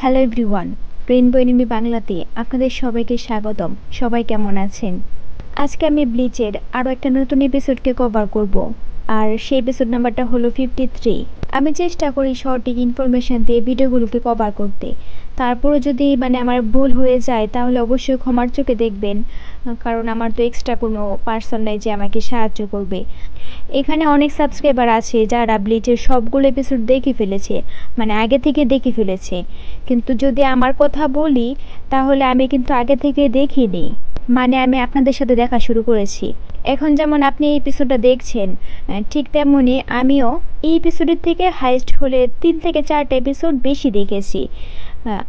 Hello everyone, rainbow enemy বাংলাতে আপনাদের সবাইকে স্বাগতম। সবাই কেমন আছেন? আজকে আমি ব্লিচের আরও একটা নতুন এপিসোডকে কভার করব, আর সেই এপিসোড নাম্বারটা হলো 53। আমি চেষ্টা করি সঠিক ইনফরমেশন দিয়ে ভিডিওগুলোকে কভার করতে। তারপরে যদি আমার ভুল হয়ে যায় তাহলে অবশ্যই ক্ষমার চোখে দেখবেন, কারণ আমার তো এক্সট্রা কোনো পার্সন নাই যে আমাকে সাহায্য করবে। এখানে অনেক সাবস্ক্রাইবার আছে যারা ব্লিচের সবগুলো এপিসোড দেখে ফেলেছে, আগে থেকে দেখে ফেলেছে। কিন্তু যদি আমার কথা বলি তাহলে আমি কিন্তু আগে থেকে দেখিনি, আমি আপনাদের সাথে দেখা শুরু করেছি। এখন যেমন আপনি এই এপিসোডটা দেখছেন, ঠিক তেমনই আমিও এই এপিসোডের থেকে হাইস্ট হলে 3 থেকে 4টা এপিসোড বেশি দেখেছি।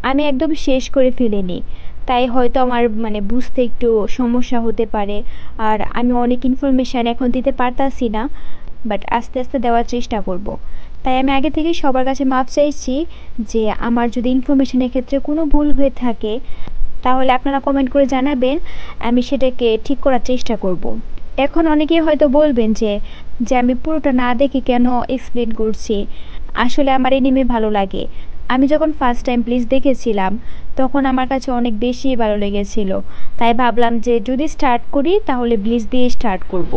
আমি একদম শেষ করে ফেলিনি, তাই হয়তো আমার বুঝতে একটু সমস্যা হতে পারে। আর আমি অনেক ইনফরমেশান এখন দিতে পারতাছি না, বাট আস্তে আস্তে দেওয়ার চেষ্টা করব। তাই আমি আগে থেকে সবার কাছে মাপ চাইছি যে আমার যদি ইনফরমেশনের ক্ষেত্রে কোনো ভুল হয়ে থাকে তাহলে আপনারা কমেন্ট করে জানাবেন, আমি সেটাকে ঠিক করার চেষ্টা করব। এখন অনেকেই হয়তো বলবেন যে যে আমি পুরোটা না দেখে কেন এক্সপ্লেন করছি। আসলে আমার এনিমে ভালো লাগে। আমি যখন ফার্স্ট টাইম ব্লিচ দেখেছিলাম তখন আমার কাছে অনেক বেশি ভালো লেগেছিল, তাই ভাবলাম যে যদি স্টার্ট করি তাহলে ব্লিচ দিয়ে স্টার্ট করব।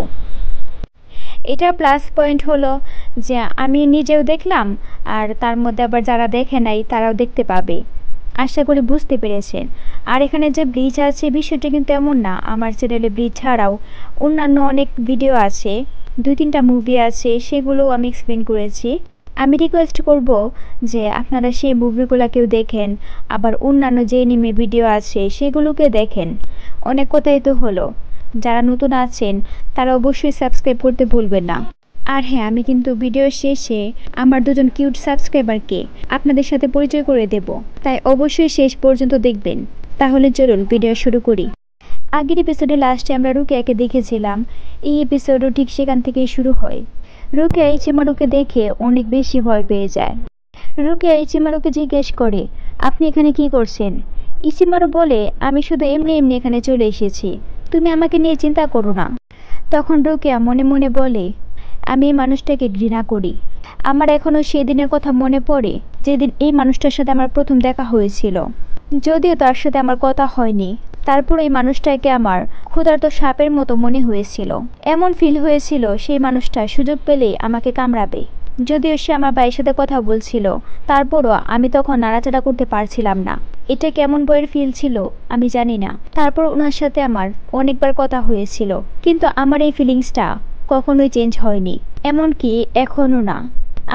এটা প্লাস পয়েন্ট হলো যে আমি নিজেও দেখলাম, আর তার মধ্যে আবার যারা দেখে নাই তারাও দেখতে পাবে। আশা করি বুঝতে পেরেছেন। আর এখানে যে ব্লিচ আছে বিষয়টা কিন্তু এমন না, আমার চ্যানেলে ব্লিচ ছাড়াও অন্যান্য অনেক ভিডিও আছে, 2-3টা মুভি আছে, সেগুলোও আমি এক্সপ্লেন করেছি। আমি রিকোয়েস্ট করব যে আপনারা সেই মুভিগুলোকেও দেখেন, আবার অন্যান্য যে এনিমে ভিডিও আছে সেগুলোকে দেখেন। অনেক কথাই তো হলো, যারা নতুন আছেন তারা অবশ্যই সাবস্ক্রাইব করতে ভুলবেন না। আর হ্যাঁ, আমি কিন্তু ভিডিও শেষে আমার 2জন কিউট সাবস্ক্রাইবারকে আপনাদের সাথে পরিচয় করে দেব, তাই অবশ্যই শেষ পর্যন্ত দেখবেন। তাহলে চলুন ভিডিও শুরু করি। আগের এপিসোডে লাস্টে আমরা রুকিয়াকে দেখেছিলাম, এই এপিসোডও ঠিক সেখান থেকেই শুরু হয়। রুকিয়া ইচিমারুকে দেখে অনেক বেশি ভয় পেয়ে যায়। রুকিয়া ইচিমারুকে জিজ্ঞেস করে, আপনি এখানে কি করছেন? ইচিমারু বলে, আমি শুধু এমনি এমনি এখানে চলে এসেছি, তুমি আমাকে নিয়ে চিন্তা করো না। তখন রুকিয়া মনে মনে বলে, আমি এই মানুষটাকে ঘৃণা করি। আমার এখনও সেদিনের কথা মনে পড়ে যেদিন এই মানুষটার সাথে আমার প্রথম দেখা হয়েছিল। যদিও তার সাথে আমার কথা হয়নি, তারপর এই মানুষটাকে আমার ক্ষুধার্ত সাপের মতো মনে হয়েছিল। এমন ফিল হয়েছিল সেই মানুষটা সুযোগ পেলেই আমাকে কামড়াবে। যদিও সে আমার ভাইয়ের সাথে কথা বলছিল, তারপরও আমি তখন নাড়াচাড়া করতে পারছিলাম না। এটা কেমন বইয়ের ফিল ছিল আমি জানি না। তারপর ওনার সাথে আমার অনেকবার কথা হয়েছিল, কিন্তু আমার এই ফিলিংসটা কখনোই চেঞ্জ হয়নি, এমনকি এখনও না।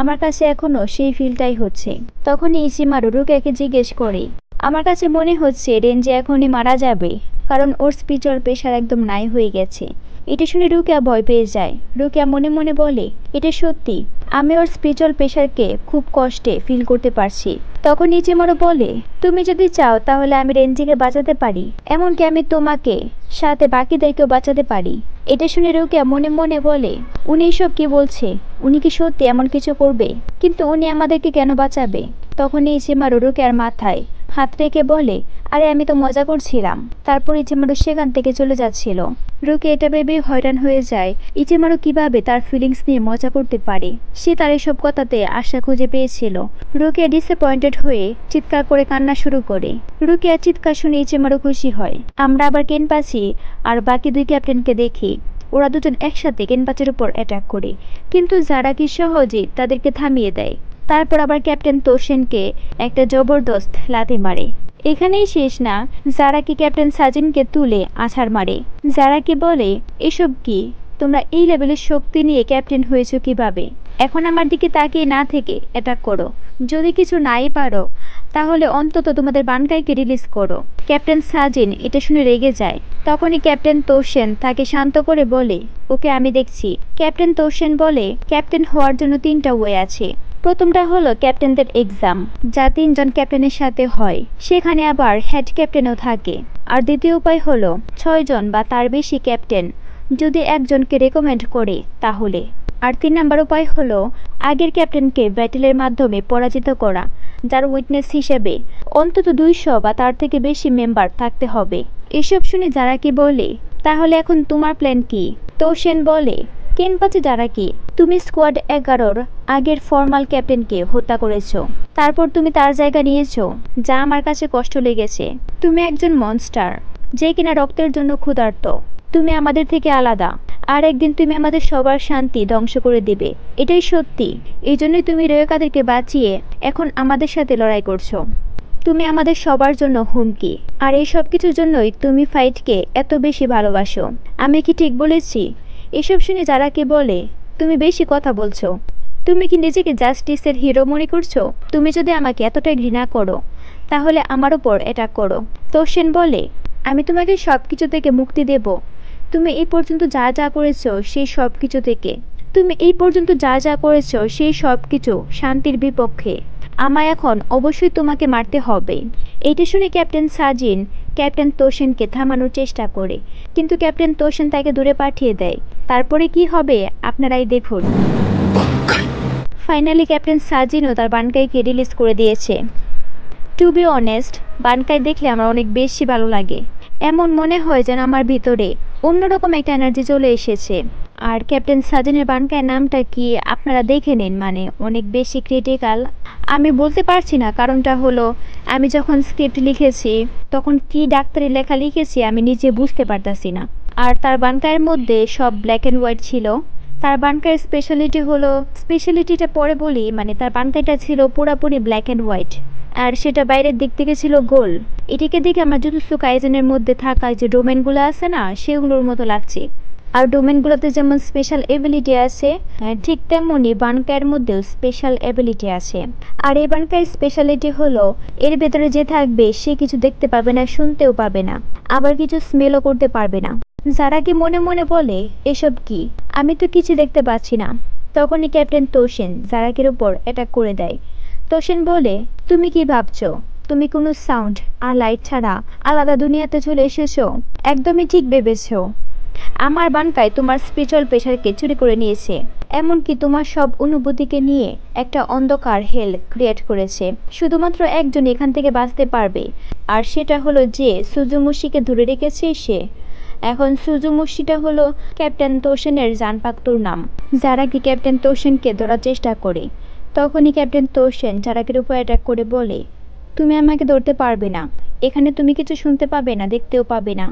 আমার কাছে এখনও সেই ফিলটাই হচ্ছে। তখনই ইচিমারু রুকিয়াকে জিজ্ঞেস করে, আমার কাছে মনে হচ্ছে রেঞ্জে এখনই মারা যাবে, কারণ ওর স্পিরিচুয়াল প্রেশার একদম নাই হয়ে গেছে। এটা শুনে রুকিয়া ভয় পেয়ে যায়। রুকিয়া মনে মনে বলে, এটা সত্যি, আমি ওর স্পিরিচুয়াল প্রেশারকে খুব কষ্টে ফিল করতে পারছি। তখন ইচিমারু বলে, তুমি যদি চাও তাহলে আমি রেঞ্জিকে বাঁচাতে পারি, এমনকি আমি তোমাকে সাথে বাকিদেরকেও বাঁচাতে পারি। এটা শুনে রুকিয়া মনে মনে বলে, উনি এসব কি বলছে? উনি কি সত্যি এমন কিছু করবে? কিন্তু উনি আমাদেরকে কেন বাঁচাবে? তখনই ইচিমারু রুকিয়ার মাথায় হাত রেখে বলে, আরে আমি তো মজা করছিলাম। তারপর ইচিমারু সেখান থেকে চলে যাচ্ছিল। রুকিয়া এটা ভেবে হয়রান হয়ে যায়, ইচিমারু কিভাবে তার ফিলিংস নিয়ে মজা করতে পারে। সে তার এসব কথাতে আশা খুঁজে পেয়েছিল। রুকিয়া ডিসঅ্যাপয়েন্টেড হয়ে চিৎকার করে কান্না শুরু করে। রুকিয়ার চিৎকার শুনে ইচিমারু খুশি হয়। আমরা আবার কেনপাচি আর বাকি 2 ক্যাপ্টেনকে দেখি, ওরা 2জন একসাথে কেনপাচির উপর অ্যাটাক করে, কিন্তু যারা কি সহজে তাদেরকে থামিয়ে দেয়। তারপর আবার ক্যাপ্টেন তোশেনকে একটা জবরদস্ত লাথি মারে। এখানেই শেষ না, জারাকি ক্যাপ্টেন সাজিনকে তুলে আছাড় মারে। জারাকি বলে, এসব কি? তোমরা এই লেভেলের শক্তি নিয়ে ক্যাপ্টেন হয়েছো কিভাবে? এখন আমার দিকে তাকিয়ে না থেকে অ্যাটাক করো। যদি কিছু নাই পারো তাহলে অন্তত তোমাদের বানকাইকে রিলিজ করো। ক্যাপ্টেন সাজিন এটা শুনে রেগে যায়। তখনই ক্যাপ্টেন তোশেন তাকে শান্ত করে বলে, ওকে আমি দেখছি। ক্যাপ্টেন তোশেন বলে, ক্যাপ্টেন হওয়ার জন্য 3টা ওয়ে আছে। প্রথমটা হলো ক্যাপ্টেনদের এক্সাম, যা 3জন ক্যাপ্টেনের সাথে হয়, সেখানে আবার হেড ক্যাপ্টেনও থাকে। আর দ্বিতীয় উপায় হলো 6জন বা তার বেশি ক্যাপ্টেন যদি একজনকে রেকমেন্ড করে তাহলে। আর 3 নাম্বার উপায় হলো আগের ক্যাপ্টেনকে ব্যাটেলের মাধ্যমে পরাজিত করা, যার উইটনেস হিসেবে অন্তত 200 বা তার থেকে বেশি মেম্বার থাকতে হবে। এসব শুনে যারা কি বলে, তাহলে এখন তোমার প্ল্যান কি? তোশেন বলে, কেনপাচি জারাকি, তুমি স্কোয়াড 11-র আগের ফর্মাল ক্যাপ্টেনকে হত্যা করেছো। তারপর তুমি তার জায়গা নিয়েছো, যা আমার কাছে কষ্ট লেগেছে। তুমি একজন মনস্টার, যে কিনা রক্তের জন্য ক্ষুধার্ত। তুমি আমাদের থেকে আলাদা, আর একদিন তুমি আমাদের সবার শান্তি ধ্বংস করে দিবে। এটাই সত্যি। এই জন্যই তুমি রেয়কাদেরকে বাঁচিয়ে এখন আমাদের সাথে লড়াই করছো। তুমি আমাদের সবার জন্য হুমকি, আর এই সব কিছুর জন্যই তুমি ফাইটকে এত বেশি ভালোবাসো। আমি কি ঠিক বলেছি? এসব শুনে জারাকি বলে, তুমি বেশি কথা বলছো। তুমি কি নিজেকে জাস্টিসের হিরো মনে করছো? তুমি যদি আমাকে এতটাই ঘৃণা করো, তাহলে আমার উপর অ্যাটাক করো। তোশিন বলে, আমি তোমাকে সব কিছু থেকে মুক্তি দেব। তুমি এই পর্যন্ত যা যা করেছো সেই সব কিছু থেকে। তুমি এই পর্যন্ত যা যা করেছো সেই সব কিছু শান্তির বিপক্ষে। আমায় এখন অবশ্যই তোমাকে মারতে হবে। এইটা শুনে ক্যাপ্টেন সাজিন ক্যাপ্টেন তোশিনকে থামানোর চেষ্টা করে, কিন্তু ক্যাপ্টেন তোশিন তাকে দূরে পাঠিয়ে দেয়। তারপরে কি হবে আপনারাই দেখুন। ফাইনালি ক্যাপ্টেন সাজিনও তার বানকাইকে রিলিজ করে দিয়েছে। টু বি অনেস্ট, বানকাই দেখলে আমার অনেক বেশি ভালো লাগে। এমন মনে হয় যেন আমার ভিতরে অন্যরকম একটা এনার্জি চলে এসেছে। আর ক্যাপ্টেন সাজিনের বানকাই নামটা কি আপনারা দেখে নিন, মানে অনেক বেশি ক্রিটিক্যাল। আমি বলতে পারছি না, কারণটা হলো আমি যখন স্ক্রিপ্ট লিখেছি তখন কি ডাক্তারি লেখা লিখেছি আমি নিজে বুঝতে পারতাছি না। আর তার বানকাইয়ের মধ্যে সব ব্ল্যাক অ্যান্ড হোয়াইট ছিল। তার বানকাইয়ের স্পেশালিটিটা পরে বলি, মানে তার বানকাইটা ছিল পুরোপুরি ব্ল্যাক অ্যান্ড হোয়াইট, আর সেটা বাইরের দিক থেকে ছিল গোল। এটিকে দেখে আমার জুজুৎসু কাইজেনের মধ্যে থাকা যে ডোমেনগুলো আছে না, সেগুলোর মতো লাগছে। আর ডোমেনগুলোতে যেমন স্পেশাল এবিলিটি আছে, ঠিক তেমনি বানকাইয়ের মধ্যেও স্পেশাল এবিলিটি আছে। আর এই বানকাইয়ের স্পেশালিটি হলো এর ভেতরে যে থাকবে সে কিছু দেখতে পাবে না, শুনতেও পাবে না, আবার কিছু স্মেলও করতে পারবে না। জারাকি মনে মনে বলে, এসব কি, আমি তো কিছু দেখতে পাচ্ছি না। তখনই ক্যাপ্টেন তোশিন জারাকির উপর অ্যাটাক করে দেয়। তোশিন বলে, তুমি কি ভাবছো তুমি কোনো সাউন্ড আর লাইট ছাড়া আলাদা দুনিয়াতে চলে এসেছো? একদমই ঠিক ভেবেছো। আমার বানকাই তোমার স্পিরিচুয়াল প্রেশারকে চুরি করে নিয়েছে, এমনকি তোমার সব অনুভূতিকে নিয়ে একটা অন্ধকার হেল ক্রিয়েট করেছে। শুধুমাত্র একজন এখান থেকে বাঁচতে পারবে, আর সেটা হলো যে সুজুমুশিকে ধরে রেখেছে সে। এখন সুজুমুশিটা হলো ক্যাপ্টেন তোশিনের জানপাক্তুর নাম। জারাকি ক্যাপ্টেন তোশিনকে ধরার চেষ্টা করে। তখনই ক্যাপ্টেন তোশিন জারাকির উপর অ্যাটাক করে বলে, তুমি আমাকে ধরতে পারবে না। এখানে তুমি কিছু শুনতে পাবে না, দেখতেও পাবে না,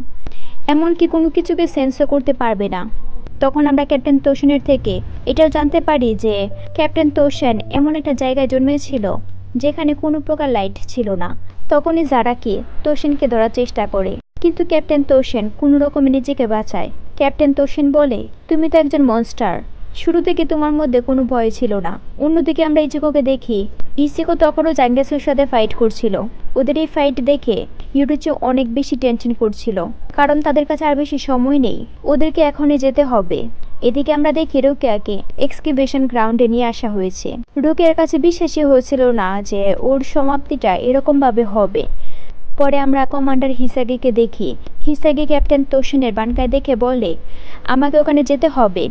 এমনকি কোনো কিছুকে সেন্সও করতে পারবে না। তখন আমরা ক্যাপ্টেন তোশিনের থেকে এটাও জানতে পারি যে ক্যাপ্টেন তোশিন এমন একটা জায়গায় জন্মেছিল যেখানে কোনো প্রকার লাইট ছিল না। তখনই জারাকি তোশিনকে ধরার চেষ্টা করে, কিন্তু ক্যাপ্টেন তোশিন কোনো রকমে নিজেকে বাঁচায়। ক্যাপ্টেন তোশিন বলে, তুমি তো একজন মনস্টার, শুরু থেকে তোমার মধ্যে কোনো ভয় ছিল না। অন্যদিকে আমরা ইচিকোকে দেখি, ইচিকো তখনও জাঙ্গেসুর সাথে ফাইট করছিল। ওদের এই ফাইট দেখে ইউরিচো অনেক বেশি টেনশন করছিল, কারণ তাদের কাছে আর বেশি সময় নেই, ওদেরকে এখনই যেতে হবে। এদিকে আমরা দেখি রুকিয়াকে এক্সকিভেশন গ্রাউন্ডে নিয়ে আসা হয়েছে। রুকিয়ার কাছে বিশ্বাসই হয়েছিল না যে ওর সমাপ্তিটা এরকম ভাবে হবে। পরে আমরা কমান্ডার হিসাগিকে দেখি। হিসাগি ক্যাপ্টেন তোশিনের বানকাই দেখে বলে, আমাকে ওখানে যেতে হবে,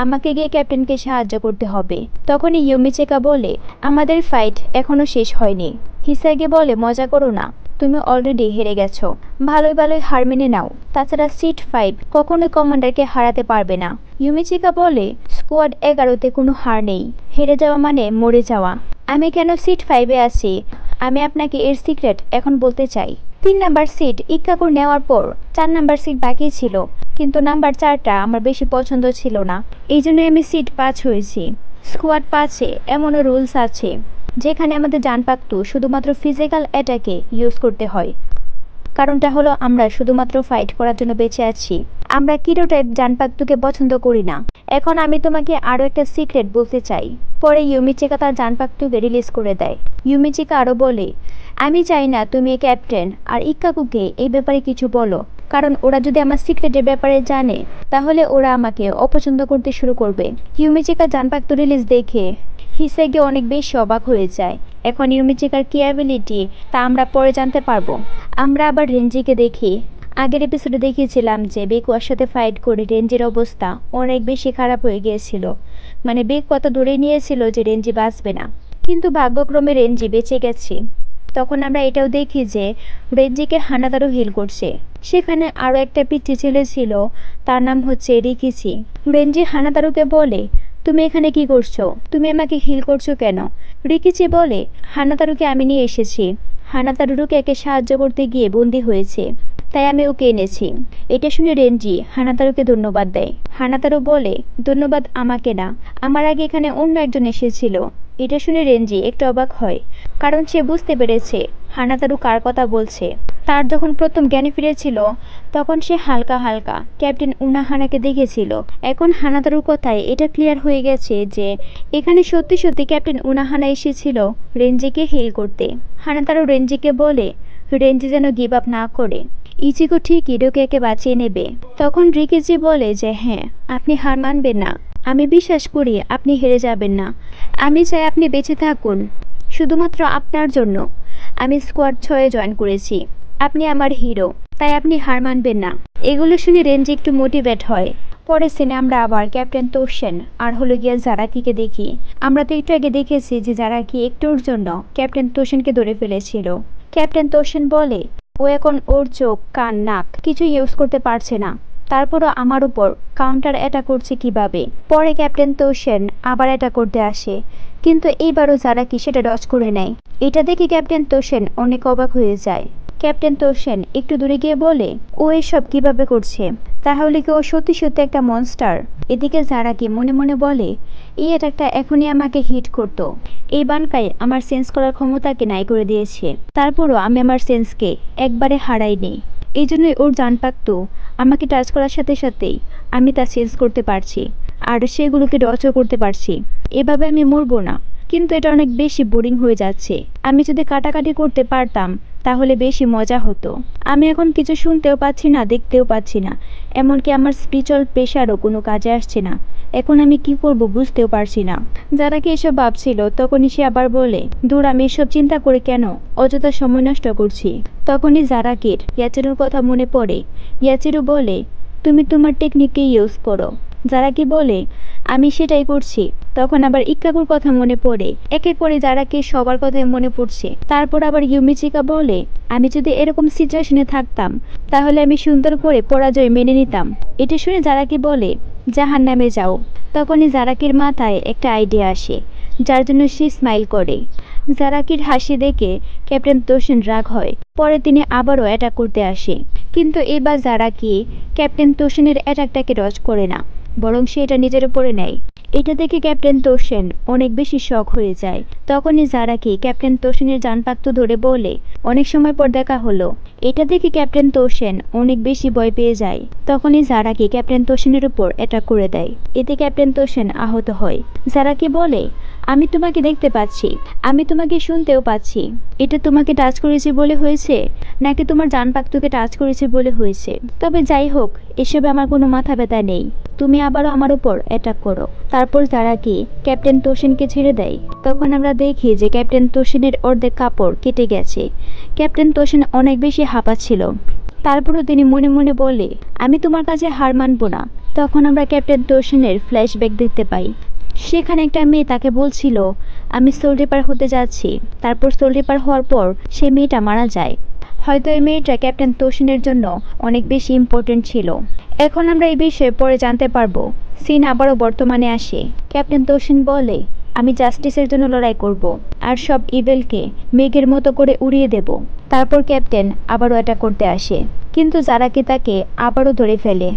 আমাকে গিয়ে ক্যাপ্টেনকে সাহায্য করতে হবে। তখনই ইউমিচিকা বলে, আমাদের ফাইট এখনো শেষ হয়নি। হিসাগি বলে, মজা করো না, তুমি অলরেডি হেরে গেছো, ভালোই ভালোই হার মেনে নাও। তাছাড়া সিট 5 কখনোই কমান্ডারকে হারাতে পারবে না। ইউমিচিকা বলে, স্কোয়াড 11-তে কোনো হার নেই, হেরে যাওয়া মানে মরে যাওয়া। আমি কেন সিট 5-এ আছি আমি আপনাকে এর সিক্রেট এখন বলতে চাই। 3 নাম্বার সিট ইক্কাকুর নেওয়ার পর 4 নাম্বার সিট বাকি ছিল, কিন্তু নাম্বার 4টা আমার বেশি পছন্দ ছিল না, এই জন্য আমি সিট 5 হয়েছি। স্কোয়াড 5-এ এমনও রুলস আছে যেখানে আমাদের জানপাক্তু শুধুমাত্র ফিজিক্যাল অ্যাটাকে ইউজ করতে হয়। কারণটা হলো আমরা শুধুমাত্র ফাইট করার জন্য বেঁচে আছি, আমরা কিরোটাইপ জানপাক্তুকে পছন্দ করি না। এখন আমি তোমাকে আরও একটা সিক্রেট বলতে চাই। পরে ইউমিচিকা তার জানপাক্তুকে রিলিজ করে দেয়। ইউমিচিকা আরও বলে, আমি চাই না তুমি ক্যাপ্টেন আর ইক্কাকুকে এই ব্যাপারে কিছু বলো, কারণ ওরা যদি আমার সিক্রেটের ব্যাপারে জানে তাহলে ওরা আমাকে অপছন্দ করতে শুরু করবে। ইউমিচিকা জানপাক্তু রিলিজ দেখে হিসাগি অনেক বেশি অবাক হয়ে যায়। এখন ইউমিচিকার কি অ্যাবিলিটি তা আমরা পরে জানতে পারবো। আমরা আবার রেঞ্জিকে দেখি। আগের এপিসোডে দেখিয়েছিলাম যে বেকুয়ার সাথে ফাইট করে রেঞ্জির অবস্থা অনেক বেশি খারাপ হয়ে গিয়েছিল, মানে বেক কথা ধরে নিয়েছিল যে রেঞ্জি বাঁচবে না, কিন্তু ভাগ্যক্রমে রেঞ্জি বেঁচে গেছে। তখন আমরা এটাও দেখি যে রেঞ্জিকে হানাদারও হিল করছে। সেখানে আরও একটা পিচ্চি ছেলে ছিল, তার নাম হচ্ছে রিকিচি। রেঞ্জি হানাদারুকে বলে, তুমি এখানে কি করছো? তুমি আমাকে হিল করছো কেন? রিকিচি বলে, হানাদারুকে আমি নিয়ে এসেছি। হানাদারু রুকিয়াকে সাহায্য করতে গিয়ে বন্দী হয়েছে, তাই আমি ওকে এনেছি। এটা শুনে রেঞ্জি হানাদারুকে ধন্যবাদ দেয়। হানাদারু বলে, ধন্যবাদ আমাকে না, আমার আগে এখানে অন্য একজন এসেছিল। এটা শুনে রেঞ্জি একটু অবাক হয়, কারণ সে বুঝতে পেরেছে হানাদারু কার কথা বলছে। তার যখন প্রথম জ্ঞানে ফিরেছিল তখন সে হালকা হালকা ক্যাপ্টেন উনাহানাকে দেখেছিল। এখন হানাদারুর কথায় এটা ক্লিয়ার হয়ে গেছে যে এখানে সত্যি সত্যি ক্যাপ্টেন উনাহানা এসেছিল রেঞ্জিকে হিল করতে। হানাদারু রেঞ্জিকে বলে রেঞ্জি যেন গিভ আপ না করে, ইচিকো ঠিকই রোকিয়াকে বাঁচিয়ে নেবে। তখন রিকিচি বলে যে হ্যাঁ, আপনি হার মানবেন না, আমি বিশ্বাস করি আপনি হেরে যাবেন না। আমি চাই আপনি বেঁচে থাকুন, শুধুমাত্র আপনার জন্য আমি স্কোয়াড 6-এ জয়েন করেছি। আপনি আমার হিরো, তাই আপনি হার মানবেন না। এগুলো শুনে রেঞ্জি একটু মোটিভেট হয়। পরের সিনে আমরা আবার ক্যাপ্টেন তোশেন আর হলো গিয়া জারাকিকে দেখি। আমরা তো একটু আগে দেখেছি যে জারাকি একটুর জন্য ক্যাপ্টেন তোশেনকে ধরে ফেলেছিল। ক্যাপ্টেন তোশেন বলে ও এখন ওর চোখ কান নাক কিছু ইউজ করতে পারছে না, তারপরও আমার উপর কাউন্টার অ্যাটাক করছে কিভাবে। পরে ক্যাপ্টেন তোশেন আবার অ্যাটাক করতে আসে, কিন্তু এইবারও জারাকি সেটা ডজ করে নেয়। এটা দেখে ক্যাপ্টেন তোশেন অনেক অবাক হয়ে যায়। ক্যাপ্টেন তোশেন একটু দূরে গিয়ে বলে ও এসব কিভাবে করছে, তাহলে কি ও সত্যি সত্যি একটা মনস্টার? এদিকে জারাকি মনে মনে বলে এই অ্যাটাকটা এখনই আমাকে হিট করতো, এই বানকাই আমার সেন্স করার ক্ষমতাকে নাই করে দিয়েছে, তারপরও আমি আমার সেন্সকে একবারে হারাইনি। এই জন্যই ওর জান পাকত আমাকে টাচ করার সাথে সাথেই আমি তা সেন্স করতে পারছি, আর সেগুলোকে ডজও করতে পারছি। এভাবে আমি মরবো না, কিন্তু এটা অনেক বেশি বোরিং হয়ে যাচ্ছে। আমি যদি কাটাকাটি করতে পারতাম তাহলে বেশি মজা হতো। আমি এখন কিছু শুনতেও পাচ্ছি না, দেখতেও পাচ্ছি না, এমনকি আমার স্পিরিচুয়াল প্রেশারও কোনো কাজে আসছে না। এখন আমি কি করব বুঝতেও পারছি না। যারা কি এসব ভাবছিল তখনই সে আবার বলে দূর, আমি এসব চিন্তা করে কেন অযথা সময় নষ্ট করছি। তখনই জারাকির ইয়াচিরুর কথা মনে পড়ে। ইয়াচিরু বলে তুমি তোমার টেকনিককে ইউজ করো। জারাকি বলে আমি সেটাই করছি। তখন আবার ইক্কাকুর কথা মনে পড়ে। এক এক করে জারাকি সবার কথাই মনে পড়ছে। তারপর আবার ইউমিচিকা বলে আমি যদি এরকম সিচুয়েশনে থাকতাম তাহলে আমি সুন্দর করে পরাজয় মেনে নিতাম। এটা শুনে জারাকি বলে জাহান্নামে যাও। তখনই জারাকির মাথায় একটা আইডিয়া আসে, যার জন্য সে স্মাইল করে। জারাকির হাসি দেখে ক্যাপ্টেন তোশেন রাগ হয়। পরে তিনি আবারও অ্যাটাক করতে আসে, কিন্তু এবার জারাকি ক্যাপ্টেন তোশেনের অ্যাটাকটাকে ডজ করে না, বরং সে এটা নিজের উপরে নেয়। এটা দেখে ক্যাপ্টেন তোশেন অনেক বেশি শক হয়ে যায়। তখনই জারাকি ক্যাপ্টেন তোশেনের জানপাক্ত ধরে বলে অনেক সময় পর দেখা হলো। এটা দেখে ক্যাপ্টেন তোশেন অনেক বেশি ভয় পেয়ে যায়। তখনই জারাকি ক্যাপ্টেন তোশেনের উপর অ্যাটাক করে দেয়। এতে ক্যাপ্টেন তোশেন আহত হয়। জারাকি বলে আমি তোমাকে দেখতে পাচ্ছি, আমি তোমাকে শুনতেও পাচ্ছি। এটা তোমাকে টাচ করেছে বলে হয়েছে, নাকি তোমার জানপাক্তকে টাচ করেছে বলে হয়েছে? তবে যাই হোক, এসবে আমার কোনো মাথা ব্যথা নেই, তুমি আবারও আমার উপর অ্যাটাক করো। তারপর জারাকি ক্যাপ্টেন তোশেনকে ছেড়ে দেয়। তখন আমরা দেখি যে ক্যাপ্টেন তোশেনের অর্ধেক কাপড় কেটে গেছে। ক্যাপ্টেন তোশেন অনেক বেশি হাঁপাচ্ছিল। তারপরও তিনি মনে মনে বলে আমি তোমার কাছে হার মানব না। তখন আমরা ক্যাপ্টেন তোশেনের ফ্ল্যাশব্যাক দেখতে পাই। সেখানে একটা মেয়ে তাকে বলছিল আমি সোল রিপার হতে যাচ্ছি। তারপর সোল রিপার হওয়ার পর সে মেয়েটা মারা যায়। হয়তো এই মেয়েটা ক্যাপ্টেন তোশেনের জন্য অনেক বেশি ইম্পর্টেন্ট ছিল। এখন আমরা এই বিষয়ে পরে জানতে পারবো। সিন আবারও বর্তমানে আসে। ক্যাপ্টেন তোশেন বলে আমি জাস্টিসের জন্য লড়াই করব, আর সব ইভেলকে মেঘের মতো করে উড়িয়ে দেব। তারপর ক্যাপ্টেন আবারও অ্যাটাক করতে আসে, কিন্তু জারাকি তাকে আবারও ধরে ফেলে।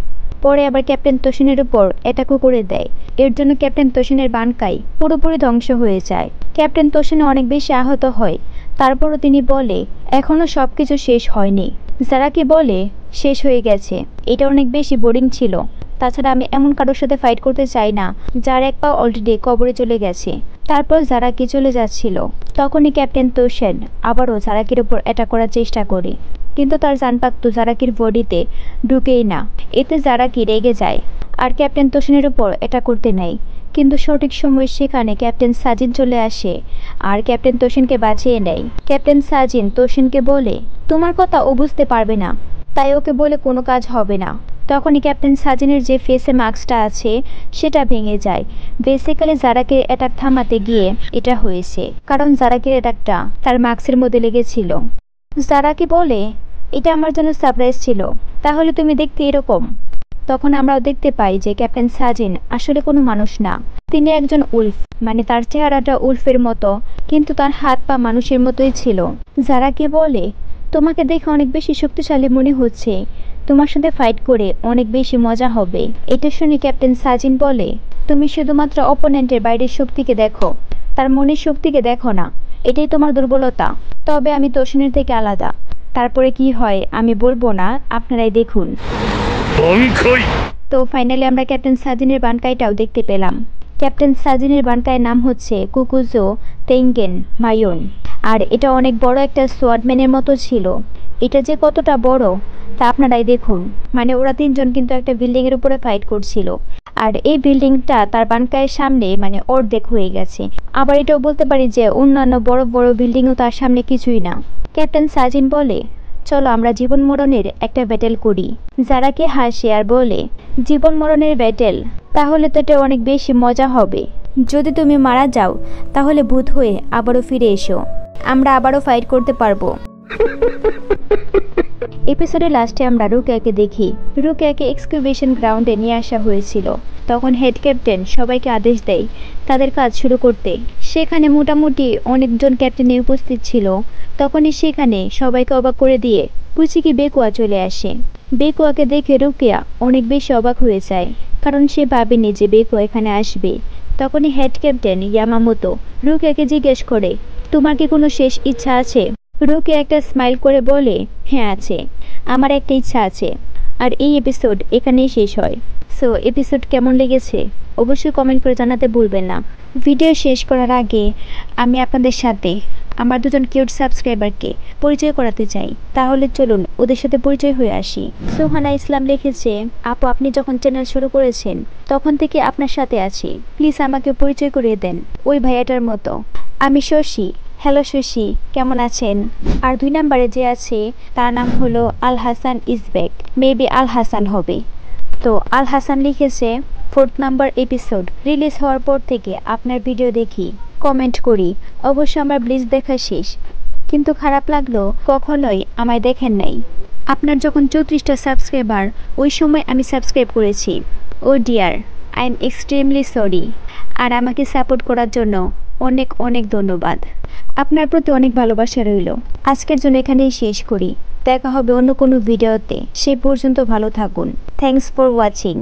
পরে আবার ক্যাপ্টেন তোশেনের উপর অ্যাটাকও করে দেয়। এর জন্য ক্যাপ্টেন তোশেনের বানকাই পুরোপুরি ধ্বংস হয়ে যায়। ক্যাপ্টেন তোশেন অনেক বেশি আহত হয়। তারপরও তিনি বলে এখনো সবকিছু শেষ হয়নি। জারাকি বলে শেষ হয়ে গেছে, এটা অনেক বেশি বোরিং ছিল। তাছাড়া আমি এমন কারোর সাথে ফাইট করতে চাই না যার এক পা অলরেডি কবরে চলে গেছে। তারপর জারাকি চলে যাচ্ছিল, তখনই ক্যাপ্টেন তোশেন আবারও জারাকির উপর অ্যাটাক করার চেষ্টা করে, কিন্তু তার জানপাক্ত জারাকির বডিতে ঢুকেই না। এতে জারাকি রেগে যায় আর ক্যাপ্টেন তোশেনের উপর অ্যাটাক করতে নেয়। কিন্তু সঠিক সময় সেখানে ক্যাপ্টেন সাজিন চলে আসে আর ক্যাপ্টেন তোশেনকে বাঁচিয়ে নেয়। ক্যাপ্টেন সাজিন তোশেনকে বলে তোমার কথা ও বুঝতে পারবে না, তাই ওকে বলে কোনো কাজ হবে না। তখনই ক্যাপ্টেন সাজিনের যে ফেসে মাস্কটা আছে সেটা ভেঙে যায়। বেসিক্যালি জারাকে অ্যাটাক থামাতে গিয়ে এটা হয়েছে, কারণ জারাকের অ্যাটাকটা তার মাস্কের মধ্যে লেগেছিল। জারাকে বলে, এটা আমার জন্য সারপ্রাইজ ছিল, তাহলে তুমি দেখতে এরকম। তখন আমরাও দেখতে পাই যে ক্যাপ্টেন সাজিন আসলে কোনো মানুষ না, তিনি একজন উলফ, মানে তার চেহারাটা উলফের মতো, কিন্তু তার হাত পা মানুষের মতোই ছিল। জারাকে বলে, তোমাকে দেখে অনেক বেশি শক্তিশালী মনে হচ্ছে, তোমার সাথে ফাইট করে অনেক বেশি মজা হবে। এটা শুনে ক্যাপ্টেন সাজিন বলে, তুমি শুধুমাত্র অপোনেন্টের বাইরের শক্তিকে দেখো, তার মনের শক্তিকে দেখো না, এটাই তোমার দুর্বলতা। তবে আমি তোষণের থেকে আলাদা। তারপরে কি হয় আমি বলবো না, আপনারাই দেখুন। তো ফাইনালি আমরা ক্যাপ্টেন সাজিনের বানকাইটাও দেখতে পেলাম। ক্যাপ্টেন সাজিনের বানকায়ের নাম হচ্ছে কুকুজো তেঙ্গেন মায়ন, আর এটা অনেক বড় একটা সোয়ার্ডম্যানের মতো ছিল। এটা যে কতটা বড় তা আপনারাই দেখুন। মানে ওরা তিনজন কিন্তু একটা বিল্ডিং এর উপরে ফাইট করছিল, আর এই বিল্ডিংটা তার বানকায়ের সামনে মানে অর্ধেক হয়ে গেছে। আবার এটাও বলতে পারি যে অন্যান্য বড় বড় বিল্ডিংও তার সামনে কিছুই না। ক্যাপ্টেন সাজিন বলে, চলো আমরা জীবন মরণের একটা ব্যাটেল করি। জারাকে হাসে আর বলে, জীবন মরণের ব্যাটেল? তাহলে তো এটা অনেক বেশি মজা হবে। যদি তুমি মারা যাও তাহলে ভূত হয়ে আবারও ফিরে এসো, আমরা আবারও ফাইট করতে পারবো। এপিসোডের লাস্টে আমরা রুকিয়াকে দেখি। রুকিয়াকে এক্সকিউবেশন গ্রাউন্ডে নিয়ে আসা হয়েছিল। তখন হেড ক্যাপ্টেন সবাইকে আদেশ দেয় তাদের কাজ শুরু করতে। সেখানে মোটামুটি অনেকজন ক্যাপ্টেনে উপস্থিত ছিল। তখনই সেখানে সবাইকে অবাক করে দিয়ে পুচিকি বেকুয়া চলে আসে। বেকুয়াকে দেখে রুকিয়া অনেক বেশি অবাক হয়ে যায়, কারণ সে ভাবেনি যে বেকুয়া এখানে আসবে। তখনই হেড ক্যাপ্টেন ইয়ামামোতো রুকিয়াকে জিজ্ঞেস করে, তোমার কি কোনো শেষ ইচ্ছা আছে? রুকিয়া একটা স্মাইল করে বলে, হ্যাঁ আছে, আমার একটা ইচ্ছা আছে। আর এই এপিসোড এখানেই শেষ হয়। সো এপিসোড কেমন লেগেছে অবশ্যই কমেন্ট করে জানাতে ভুলবেন না। ভিডিও শেষ করার আগে আমি আপনাদের সাথে আমার দুজন কিউট সাবস্ক্রাইবারকে পরিচয় করাতে চাই, তাহলে চলুন ওদের সাথে পরিচয় হয়ে আসি। সোহানা ইসলাম লিখেছে, আপু আপনি যখন চ্যানেল শুরু করেছেন তখন থেকে আপনার সাথে আছি, প্লিজ আমাকে পরিচয় করিয়ে দেন ওই ভাইয়াটার মতো। আমি শশী। হ্যালো শশী, কেমন আছেন? আর 2 নম্বরে যে আছে তার নাম হলো আল হাসান ইসবেক, মেবি আল হাসান হবে। তো আল হাসান লিখেছে, 4th নাম্বার এপিসোড রিলিজ হওয়ার পর থেকে আপনার ভিডিও দেখি, কমেন্ট করি, অবশ্য আমার ব্লিচ দেখা শেষ, কিন্তু খারাপ লাগলো কখনোই আমায় দেখেন নাই। আপনার যখন 34টা সাবস্ক্রাইবার ওই সময় আমি সাবস্ক্রাইব করেছি। Oh dear, I'm extremely sorry. আর আমাকে সাপোর্ট করার জন্য অনেক অনেক ধন্যবাদ। আপনার প্রতি অনেক ভালোবাসা রইল। আজকের জন্য এখানেই শেষ করি, দেখা হবে অন্য কোনো ভিডিওতে। সে পর্যন্ত ভালো থাকুন। Thanks for watching.